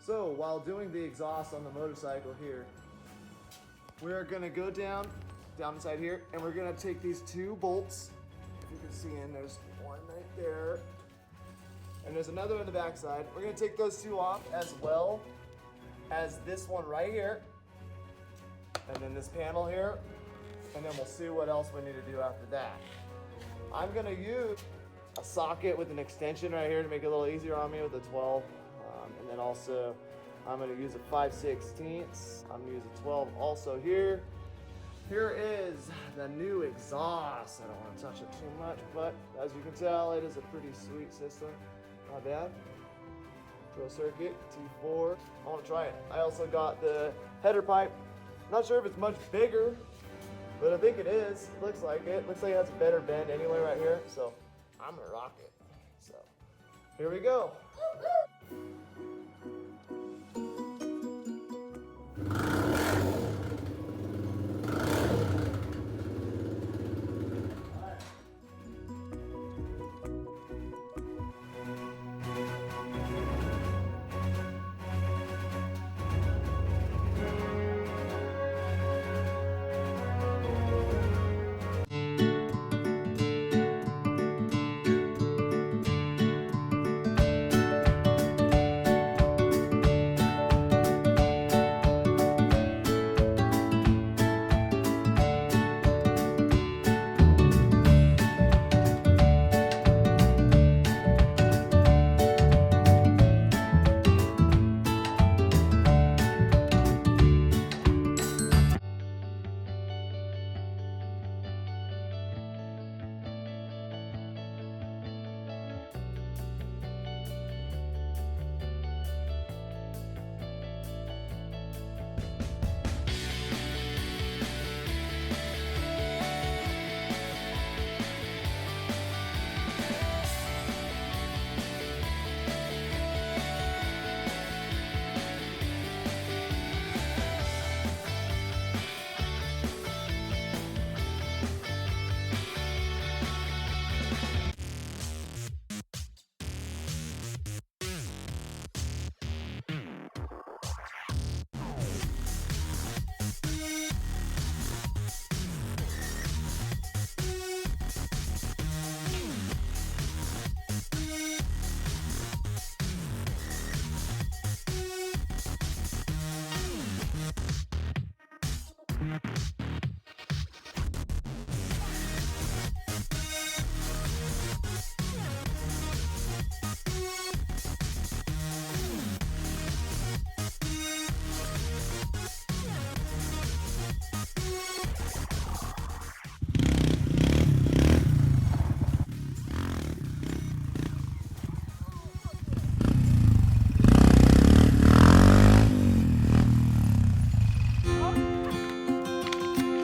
So while doing the exhaust on the motorcycle here, we're gonna go down inside here, and we're gonna take these two bolts. If you can see in, there's one right there, and there's another on the back side. We're gonna take those two off as well as this one right here, and then this panel here, and then we'll see what else we need to do after that. I'm gonna use a socket with an extension right here to make it a little easier on me with a 12, and then also I'm gonna use a 5/16. I'm gonna use a 12 also here. Here is the new exhaust. I don't want to touch it too much, but as you can tell, it is a pretty sweet system. Not bad. Pro circuit, T4. I want to try it. I also got the header pipe. Not sure if it's much bigger, but I think it is. Looks like it. Looks like it has a better bend anyway right here. So I'm gonna rock it. So here we go.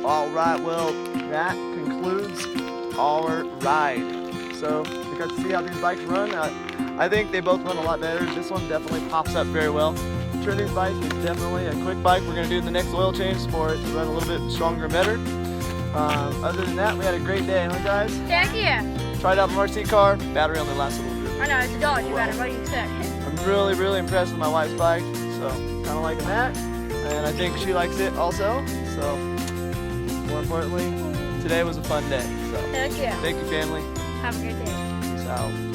All right, well, that concludes our ride. So we got to see how these bikes run. I think they both run a lot better. This one definitely pops up very well. Trinity's bike is definitely a quick bike. We're gonna do the next oil change for it to run a little bit stronger and better. Other than that, we had a great day, huh guys? Heck yeah. Tried out the RC car, battery only lasts a little bit. I know, it's a Dodge, you got it, what do you expect? I'm really impressed with my wife's bike, so kind of liking that. And I think she likes it also, so more importantly, today was a fun day. So Heck yeah. thank you, family. Have a good day. Peace out.